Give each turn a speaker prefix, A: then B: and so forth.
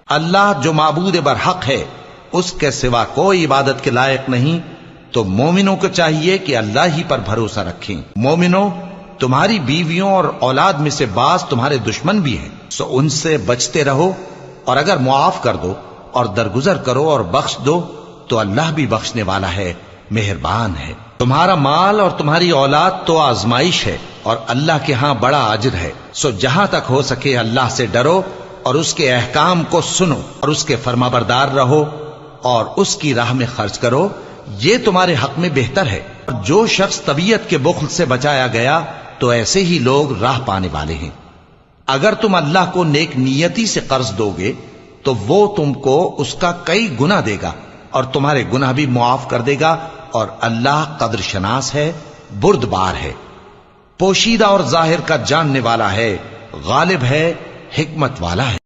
A: اللہ جو معبود برحق ہے اس کے سوا کوئی عبادت کے لائق نہیں، تو مومنوں کو چاہیے کہ اللہ ہی پر بھروسہ رکھیں۔ مومنوں، تمہاری بیویوں اور اولاد میں سے بعض تمہارے دشمن بھی ہیں، سو ان سے بچتے رہو، اور اگر معاف کر دو اور درگزر کرو اور بخش دو تو اللہ بھی بخشنے والا ہے، مہربان ہے۔ تمہارا مال اور تمہاری اولاد تو آزمائش ہے، اور اللہ کے ہاں بڑا اجر ہے، سو جہاں تک ہو سکے اللہ سے ڈرو اور اس کے احکام کو سنو اور اس کے فرمانبردار رہو اور اس کی راہ میں خرچ کرو، یہ تمہارے حق میں بہتر ہے۔ جو شخص طبیعت کے بخل سے بچایا گیا تو ایسے ہی لوگ راہ پانے والے ہیں۔ اگر تم اللہ کو نیک نیتی سے قرض دو گے تو وہ تم کو اس کا کئی گنا دے گا اور تمہارے گناہ بھی معاف کر دے گا، اور اللہ قدر شناس ہے، بردبار ہے، پوشیدہ اور ظاہر کا جاننے والا ہے، غالب ہے، حکمت والا ہے۔